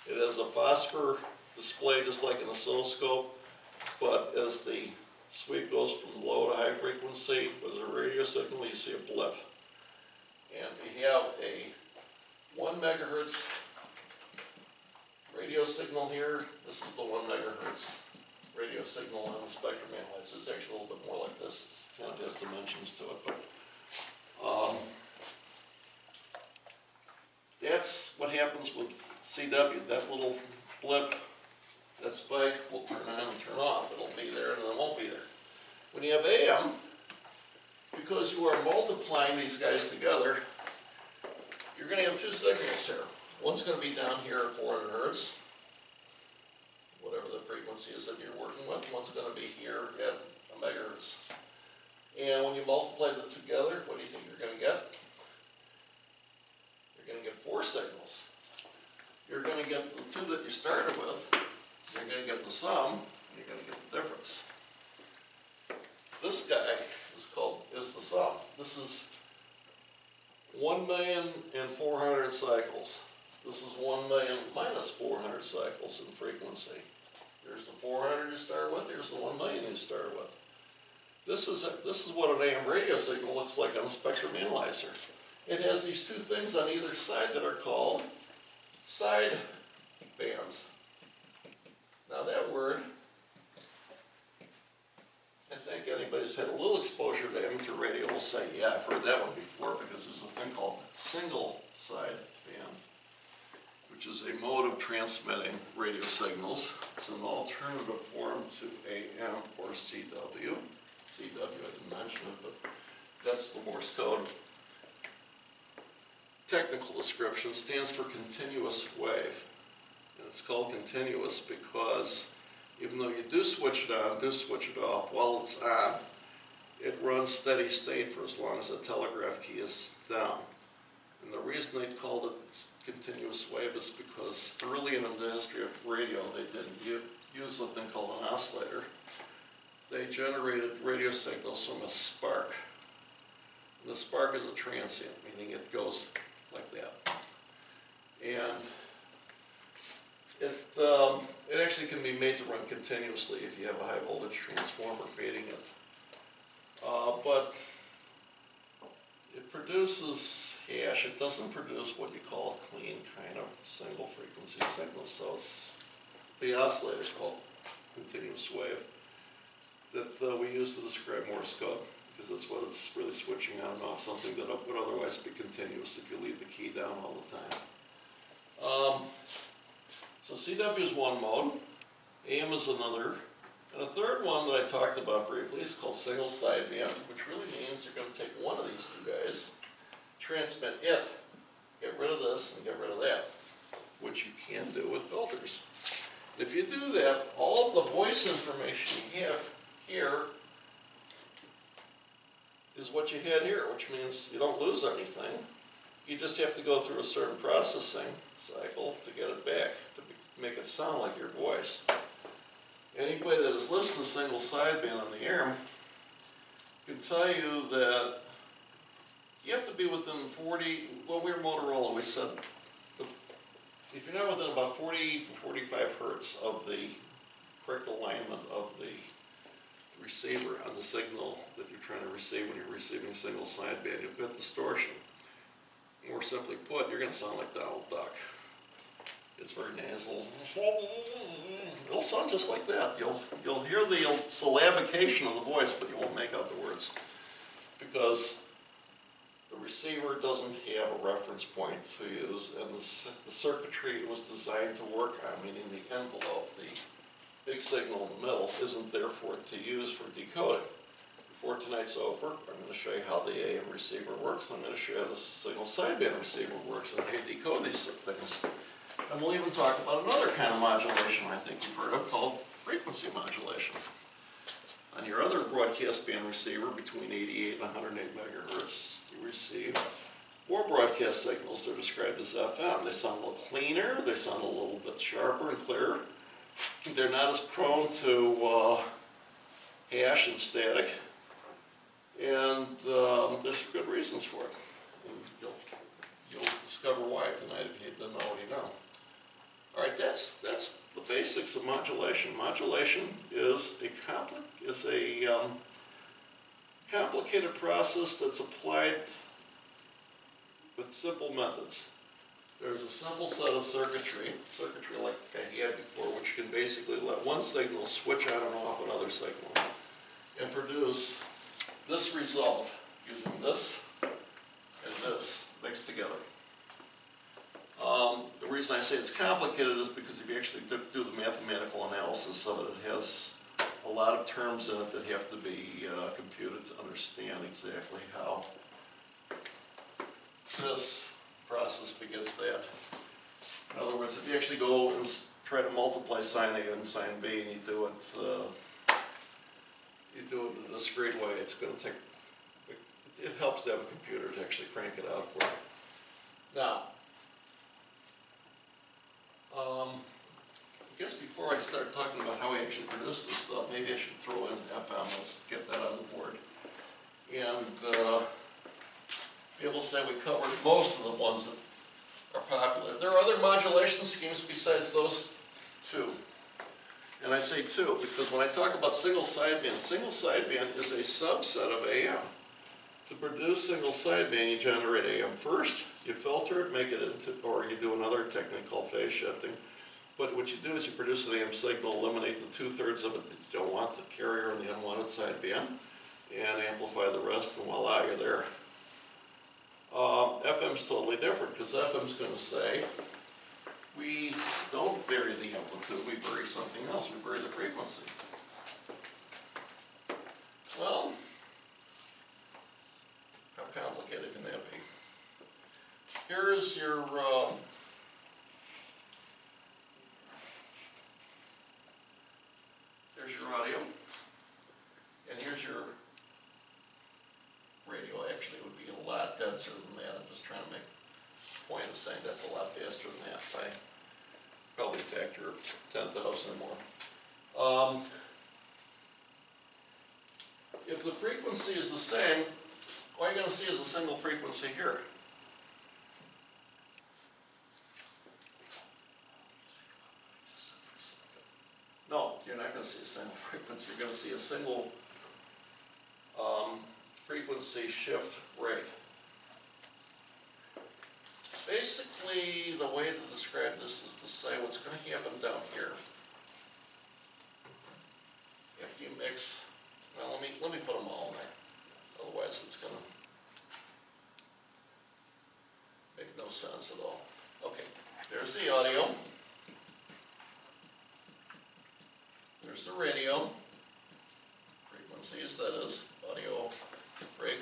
It has a phosphor display just like an oscilloscope, but as the sweep goes from low to high frequency, with a radio signal, you see a blip. And we have a 1 megahertz radio signal here. This is the 1 megahertz radio signal on the spectrum analyzer. It's actually a little bit more like this. It kind of has dimensions to it, but that's what happens with CW. That little blip, that spike will turn on and turn off. It'll be there and then it won't be there. When you have AM, because you are multiplying these guys together, you're going to have two signals here. One's going to be down here at 400 hertz, whatever the frequency is that you're working with. One's going to be here at a megahertz. And when you multiply them together, what do you think you're going to get? You're going to get 4 signals. You're going to get the 2 that you started with. You're going to get the sum. You're going to get the difference. This guy is the sum. This is 1,400,000 cycles. This is 1 million minus 400 cycles in frequency. Here's the 400 you start with. Here's the 1 million you start with. This is what an AM radio signal looks like on a spectrum analyzer. It has these 2 things on either side that are called side bands. Now that word, I think anybody who's had a little exposure to amateur radio will say, yeah, I've heard that one before, because there's a thing called single side band, which is a mode of transmitting radio signals. It's an alternative form to AM or CW. CW, I didn't mention it, but that's the Morse code. Technical description stands for continuous wave. And it's called continuous because even though you do switch it on, do switch it off, while it's on, it runs steady state for as long as the telegraph key is down. And the reason they called it continuous wave is because early in the history of radio, they didn't use a thing called an oscillator. They generated radio signals from a spark. And the spark is a transient, meaning it goes like that. And it actually can be made to run continuously if you have a high voltage transformer feeding it. But it produces hash. It doesn't produce what you call a clean kind of single frequency signal. So it's the oscillator called continuous wave that we use to describe Morse code, because that's what it's really switching on and off something that would otherwise be continuous if you leave the key down all the time. So CW is one mode, AM is another, and a third one that I talked about briefly is called single sideband, which really means you're going to take one of these 2 guys, transmit it, get rid of this, and get rid of that, which you can do with filters. And if you do that, all of the voice information you have here is what you had here, which means you don't lose anything. You just have to go through a certain processing cycle to get it back, to make it sound like your voice. Anybody that has listened to single sideband on the air can tell you that you have to be within 40, well, we were Motorola, we said, if you're not within about 40 to 45 hertz of the correct alignment of the receiver on the signal that you're trying to receive when you're receiving single sideband, you've got distortion. More simply put, you're going to sound like Donald Duck. It's very nasal. It'll sound just like that. You'll hear the syllabication of the voice, but you won't make out the words, because the receiver doesn't have a reference point to use, and the circuitry it was designed to work on, meaning the envelope, the big signal in the middle, isn't there for it to use for decoding. Before tonight's over, I'm going to show you how the AM receiver works. I'm going to show you how the single sideband receiver works and how you decode these things. And we'll even talk about another kind of modulation I think you've heard of called frequency modulation. On your other broadcast band receiver between 88 and 108 megahertz, you receive 4 broadcast signals. They're described as FM. They sound a little cleaner, they sound a little bit sharper and clearer. They're not as prone to hash and static. And there's good reasons for it. And you'll discover why tonight if you didn't already know. All right, that's the basics of modulation. Modulation is a complicated process that's applied with simple methods. There's a simple set of circuitry like I had before, which can basically let one signal switch on and off another signal and produce this result using this and this mixed together. The reason I say it's complicated is because if you actually do the mathematical analysis of it, it has a lot of terms in it that have to be computed to understand exactly how this process begets that. In other words, if you actually go and try to multiply sine A and sine B and you do it in a discrete way, it's going to take, it helps to have a computer to actually crank it out for you. Now, I guess before I start talking about how we actually produce this stuff, maybe I should throw in FM. Let's get that on the board. And be able to say we covered most of the ones that are popular. There are other modulation schemes besides those two. And I say two because when I talk about single sideband is a subset of AM. To produce single sideband, you generate AM first, you filter it, make it into, or you do another technique called phase shifting. But what you do is you produce an AM signal, eliminate the 2/3 of it that you don't want, the carrier and the unwanted sideband, and amplify the rest, and voila, you're there. FM's totally different because FM's going to say, we don't vary the amplitude, we vary something else, we vary the frequency. Well, how complicated can that be? Here is your here's your audio, and here's your radio. Actually, it would be a lot denser than that. I'm just trying to make a point of saying that's a lot faster than that by probably a factor of 10,000 or more. If the frequency is the same, all you're going to see is a single frequency here. No, you're not going to see a single frequency. You're going to see a single frequency shift rate. Basically, the way to describe this is to say what's going to happen down here. If you mix, well, let me put them all in there. Otherwise, it's going to make no sense at all. Okay, there's the audio. There's the radio. Frequencies, that is, audio freak,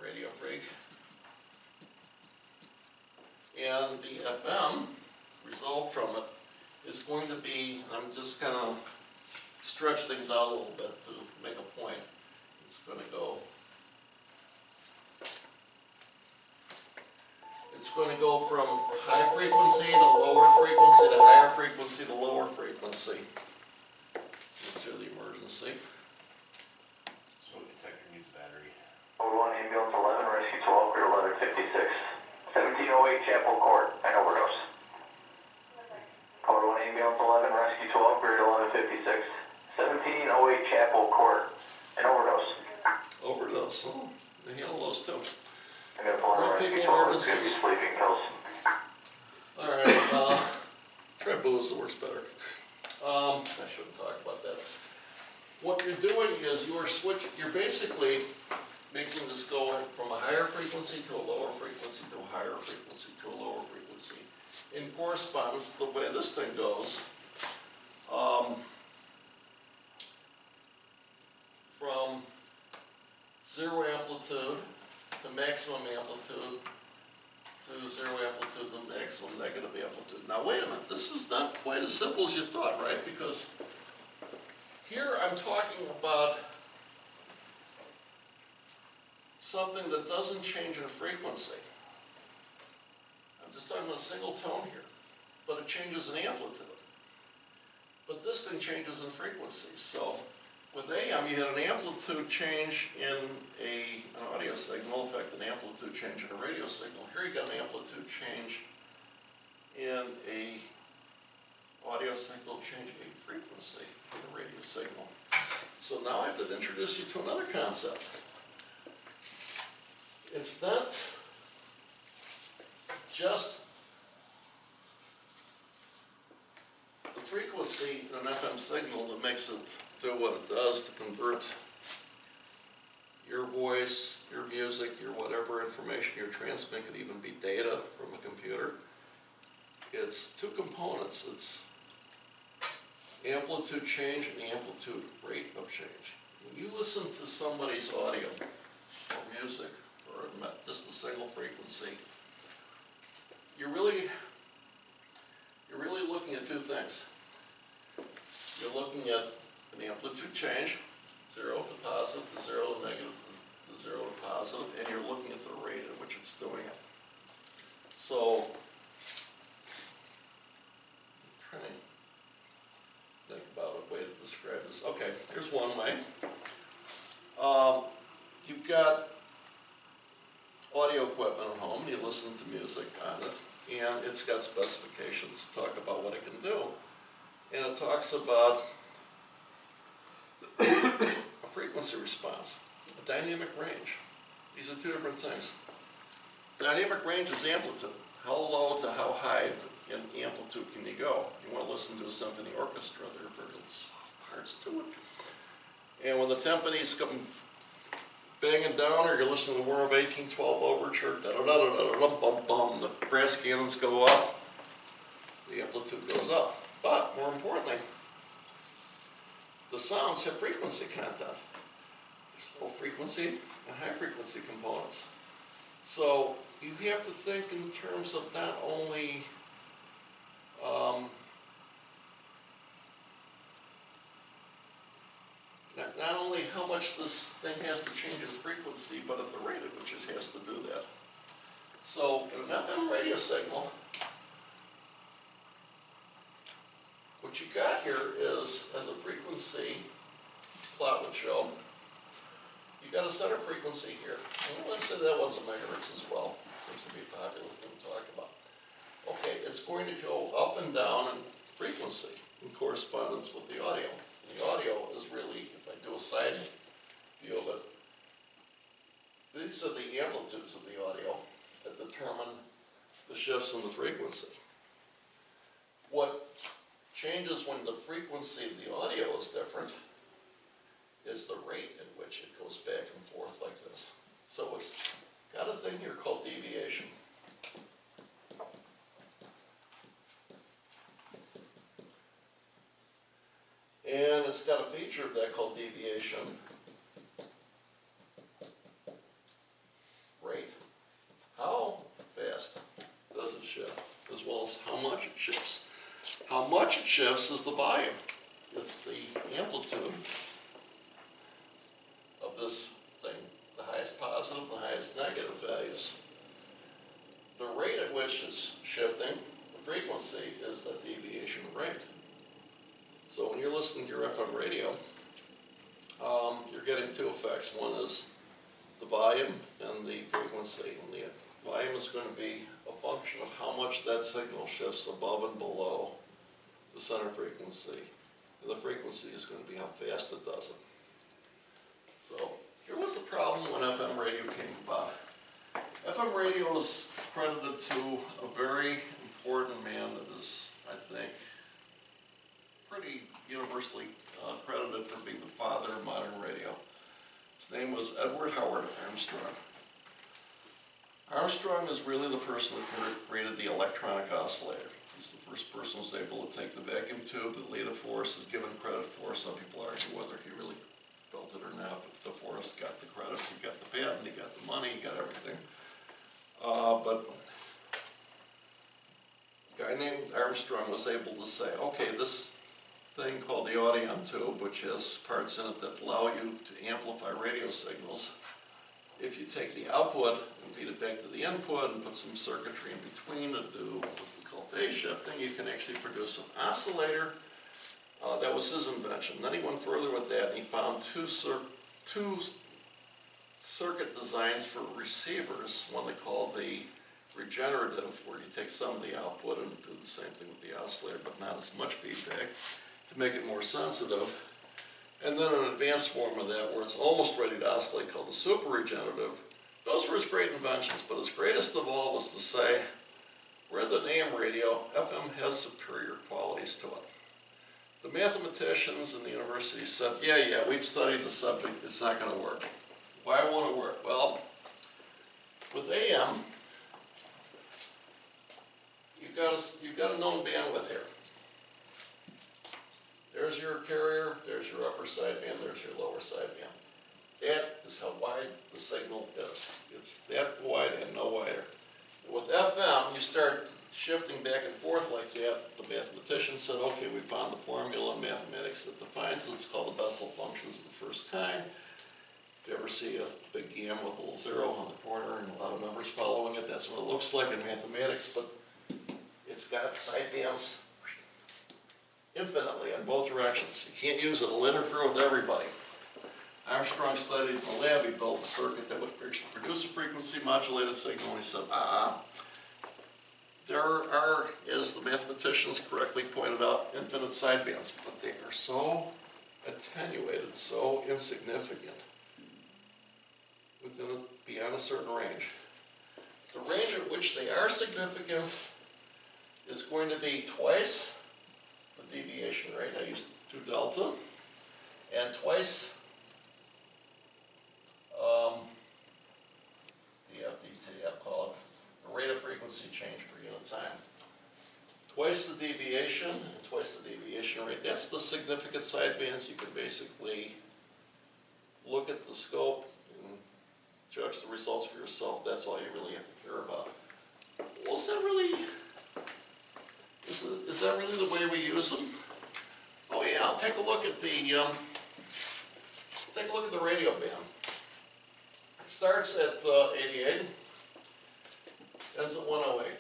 radio freak. And the FM result from it is going to be, I'm just kind of stretch things out a little bit to make a point. It's going to go, from high frequency to lower frequency to higher frequency to lower frequency. Let's hear the emergency. So detector needs battery. Code 1, ambulance 11, rescue 12, clear 1156. 1708 Chapel Court, an overdose. Code 1, ambulance 11, rescue 12, clear 1156. 1708 Chapel Court, an overdose. Overdose, oh, they handle those too. I'm going to pull in rescue 12, it's going to be sleeping pills. Alright, try booze, it works better. I shouldn't talk about that. What you're doing is you're basically making this go from a higher frequency to a lower frequency to a higher frequency to a lower frequency. In correspondence to the way this thing goes, from zero amplitude to maximum amplitude to zero amplitude to maximum negative amplitude. Now wait a minute, this is not quite as simple as you thought, right? Because here I'm talking about something that doesn't change in frequency. I'm just talking about a single tone here, but it changes in amplitude. But this thing changes in frequency. So with AM, you had an amplitude change in an audio signal, in fact, an amplitude change in a radio signal. Here you got an amplitude change in radio signal change a frequency in a radio signal. So now I have to introduce you to another concept. It's not just the frequency in an FM signal that makes it do what it does to convert your voice, your music, your whatever information you're transmitting, could even be data from a computer. It's two components. It's amplitude change and amplitude rate of change. When you listen to somebody's audio or music or just a single frequency, you're really looking at two things. You're looking at an amplitude change, 0 to positive, to 0 to negative, to 0 to positive, and you're looking at the rate at which it's doing it. So, I'm trying to think about a way to describe this. Okay, here's one way. You've got audio equipment at home, you listen to music on it, and it's got specifications to talk about what it can do. And it talks about a frequency response, a dynamic range. These are two different things. Dynamic range is amplitude. How low to how high in amplitude can you go? You want to listen to a symphony orchestra, there are very soft parts to it. And when the timpani's come banging down, or you're listening to the War of 1812 Overture, da-da-da-da-da-dum-bum-bum, the brass cannons go off, the amplitude goes up. But, more importantly, the sounds have frequency content. There's low frequency and high frequency components. So, you have to think in terms of not only not only how much this thing has to change in frequency, but at the rate at which it has to do that. So, in an FM radio signal, what you got here is, as a frequency plot would show, you got a center frequency here. And let's say that one's a megahertz as well. Seems to be a popular thing to talk about. Okay, it's going to go up and down in frequency in correspondence with the audio. The audio is really, if I do a side view of it, these are the amplitudes of the audio that determine the shifts in the frequency. What changes when the frequency of the audio is different is the rate at which it goes back and forth like this. So it's got a thing here called deviation. And it's got a feature of that called deviation rate. How fast does it shift, as well as how much it shifts. How much it shifts is the volume. It's the amplitude of this thing, the highest positive, the highest negative values. The rate at which it's shifting, the frequency, is the deviation rate. So when you're listening to your FM radio, you're getting two effects. One is the volume and the frequency. And the volume is going to be a function of how much that signal shifts above and below the center frequency. And the frequency is going to be how fast it does it. So here was the problem when FM radio came about. FM radio is credited to a very important man that is, I think, pretty universally credited for being the father of modern radio. His name was Edward Howard Armstrong. Armstrong is really the person that created the electronic oscillator. He's the first person who was able to take the vacuum tube that Lita Forrest is given credit for. Some people argue whether he really built it or not, but DeForest got the credit, he got the patent, he got the money, he got everything. But a guy named Armstrong was able to say, okay, this thing called the Audion tube, which has parts in it that allow you to amplify radio signals. If you take the output and feed it back to the input and put some circuitry in between to do what we call phase shifting, you can actually produce an oscillator. That was his invention. Then he went further with that and he found two circuit designs for receivers, one they called the regenerative, where you take some of the output and do the same thing with the oscillator, but not as much feedback, to make it more sensitive. And then an advanced form of that, where it's almost ready to oscillate, called the super regenerative. Those were his great inventions, but his greatest of all was to say, we're the AM radio, FM has superior qualities to it. The mathematicians in the university said, yeah, we've studied the subject, it's not going to work. Why won't it work? Well, with AM, you've got a known bandwidth here. There's your carrier, there's your upper sideband, there's your lower sideband. That is how wide the signal is. It's that wide and no wider. With FM, you start shifting back and forth like that. The mathematician said, okay, we found the formula in mathematics that defines it. It's called the Bessel functions of the first kind. If you ever see a big gam with a little zero on the corner and a lot of numbers following it, that's what it looks like in mathematics, but it's got sidebands infinitely in both directions. You can't use it, it'll interfere with everybody. Armstrong studied in the lab, he built a circuit that would produce a frequency modulated signal, and he said, there are, as the mathematicians correctly pointed out, infinite sidebands, but they are so attenuated, so insignificant, beyond a certain range. The range at which they are significant is going to be twice the deviation rate. I used 2 delta, and twice the FDT, I'll call it, the rate of frequency change per unit time. Twice the deviation and twice the deviation rate. That's the significant sidebands. You can basically look at the scope and judge the results for yourself. That's all you really have to care about. Well, is that really the way we use them? Oh yeah, take a look at the radio band. It starts at 88, ends at 108.